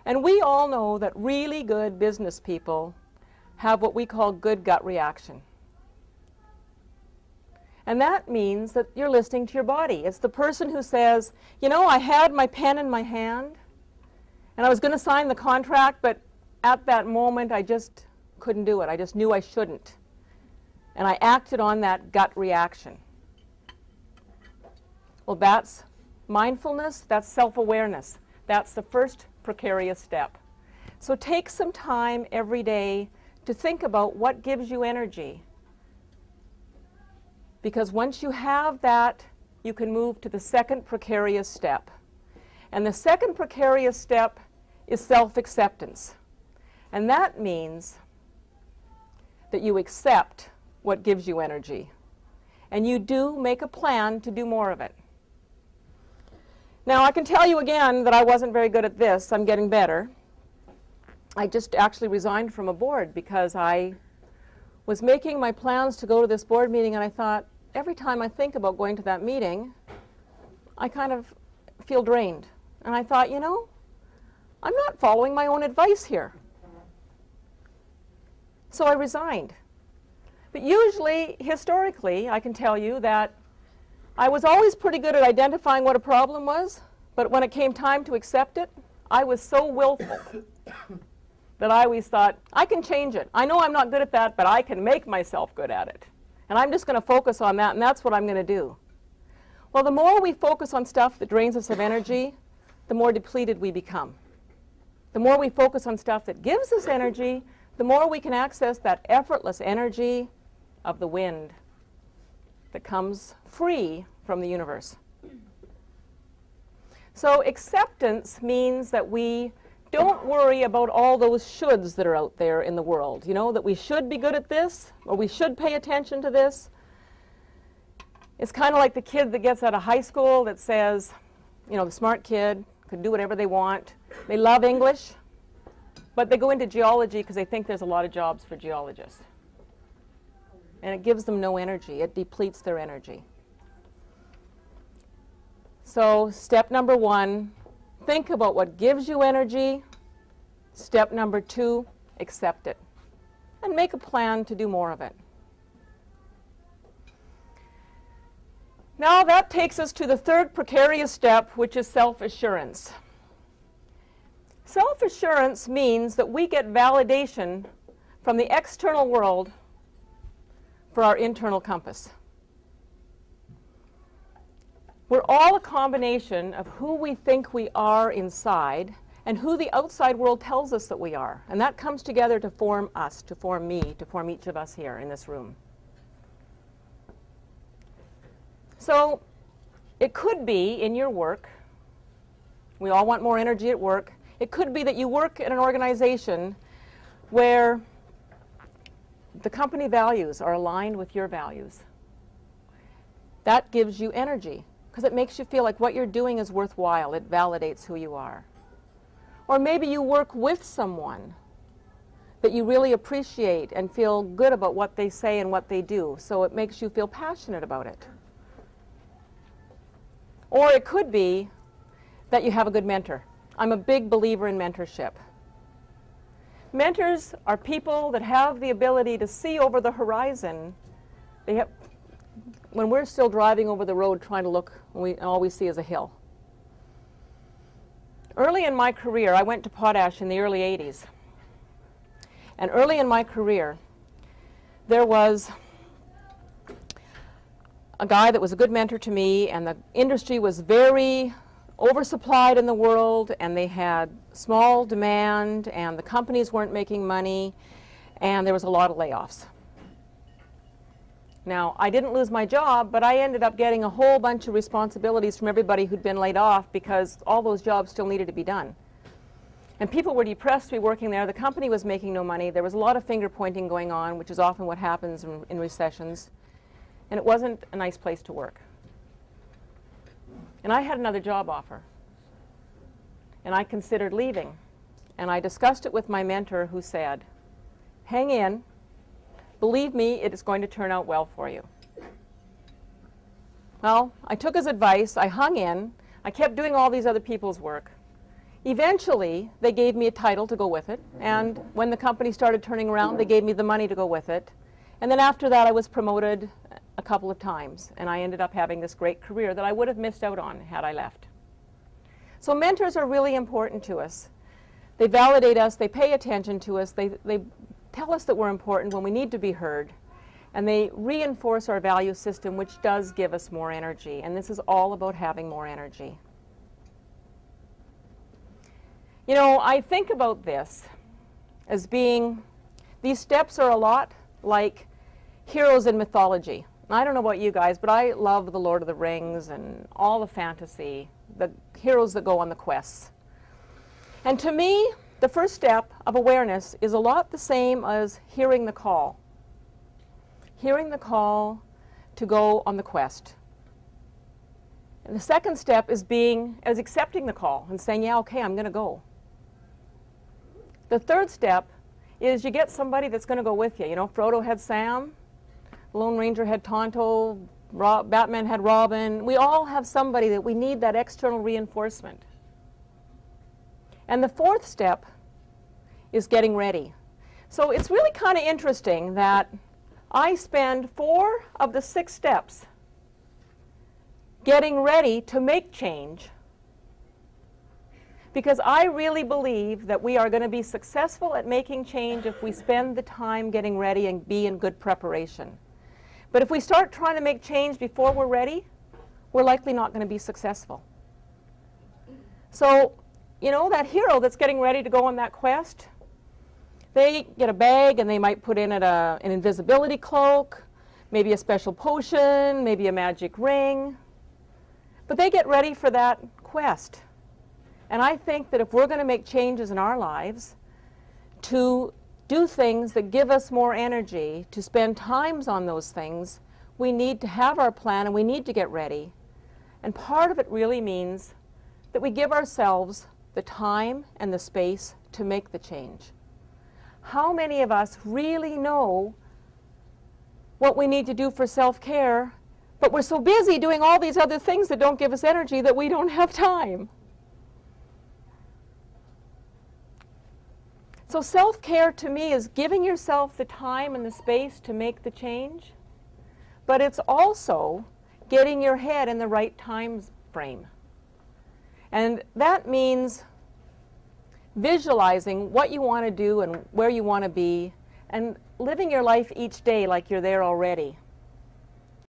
And we all know that really good business people have what we call good gut reaction. And that means that you're listening to your body. It's the person who says, you know, I had my pen in my hand, and I was going to sign the contract, but at that moment I just couldn't do it. I just knew I shouldn't. And I acted on that gut reaction. Well, that's mindfulness, that's self-awareness. That's the first precarious step. So take some time every day to think about what gives you energy. Because once you have that, you can move to the second precarious step. And the second precarious step is self-acceptance. And that means that you accept what gives you energy. And you do make a plan to do more of it. Now, I can tell you again that I wasn't very good at this. I'm getting better. I just actually resigned from a board because I was making my plans to go to this board meeting, and I thought, every time I think about going to that meeting, I kind of feel drained. And I thought, you know, I'm not following my own advice here. So I resigned. But usually, historically, I can tell you that I was always pretty good at identifying what a problem was, but when it came time to accept it, I was so willful that I always thought, I can change it. I know I'm not good at that, but I can make myself good at it. And I'm just going to focus on that, and that's what I'm going to do. Well, the more we focus on stuff that drains us of energy, the more depleted we become. The more we focus on stuff that gives us energy, the more we can access that effortless energy of the wind that comes free from the universe. So acceptance means that we don't worry about all those shoulds that are out there in the world. You know, that we should be good at this, or we should pay attention to this. It's kind of like the kid that gets out of high school that says, you know, the smart kid can do whatever they want. They love English, but they go into geology because they think there's a lot of jobs for geologists. And it gives them no energy. It depletes their energy. So step number 1, think about what gives you energy. Step number 2, accept it. And make a plan to do more of it. Now that takes us to the third precarious step, which is self-assurance. Self-assurance means that we get validation from the external world for our internal compass. We're all a combination of who we think we are inside and who the outside world tells us that we are. And that comes together to form us, to form me, to form each of us here in this room. So it could be in your work, we all want more energy at work. It could be that you work in an organization where the company values are aligned with your values. That gives you energy because it makes you feel like what you're doing is worthwhile. It validates who you are. Or maybe you work with someone that you really appreciate and feel good about what they say and what they do, so it makes you feel passionate about it. Or it could be that you have a good mentor. I'm a big believer in mentorship. Mentors are people that have the ability to see over the horizon. When we're still driving over the road trying to look, all we see is a hill. Early in my career, I went to Potash in the early 80s. And early in my career, there was a guy that was a good mentor to me, and the industry was very oversupplied in the world, and they had small demand, and the companies weren't making money, and there was a lot of layoffs. Now, I didn't lose my job, but I ended up getting a whole bunch of responsibilities from everybody who'd been laid off because all those jobs still needed to be done. And people were depressed to be working there. The company was making no money. There was a lot of finger pointing going on, which is often what happens in recessions. And it wasn't a nice place to work. And I had another job offer. And I considered leaving. And I discussed it with my mentor, who said, hang in. Believe me, it is going to turn out well for you. Well, I took his advice. I hung in. I kept doing all these other people's work. Eventually, they gave me a title to go with it, and when the company started turning around, they gave me the money to go with it. And then after that, I was promoted a couple of times, and I ended up having this great career that I would have missed out on had I left. So mentors are really important to us. They validate us, they pay attention to us, they tell us that we're important when we need to be heard, and they reinforce our value system, which does give us more energy. And this is all about having more energy. You know, I think about this as being, these steps are a lot like heroes in mythology. I don't know about you guys, but I love the Lord of the Rings and all the fantasy, the heroes that go on the quests. And to me, the first step of awareness is a lot the same as hearing the call. Hearing the call to go on the quest. And the second step is accepting the call and saying, yeah, okay, I'm going to go. The third step is you get somebody that's going to go with you. You know, Frodo had Sam, Lone Ranger had Tonto, Batman had Robin. We all have somebody that we need that external reinforcement. And the fourth step is getting ready. So it's really kind of interesting that I spend 4 of the 6 steps getting ready to make change, because I really believe that we are going to be successful at making change if we spend the time getting ready and be in good preparation. But if we start trying to make change before we're ready, we're likely not going to be successful. So, you know, that hero that's getting ready to go on that quest, they get a bag and they might put in it an invisibility cloak, maybe a special potion, maybe a magic ring. But they get ready for that quest. And I think that if we're going to make changes in our lives, to do things that give us more energy, to spend times on those things, we need to have our plan and we need to get ready. And part of it really means that we give ourselves the time and the space to make the change. How many of us really know what we need to do for self-care, but we're so busy doing all these other things that don't give us energy that we don't have time? So self-care to me is giving yourself the time and the space to make the change, but it's also getting your head in the right time frame. And that means visualizing what you want to do and where you want to be, and living your life each day like you're there already.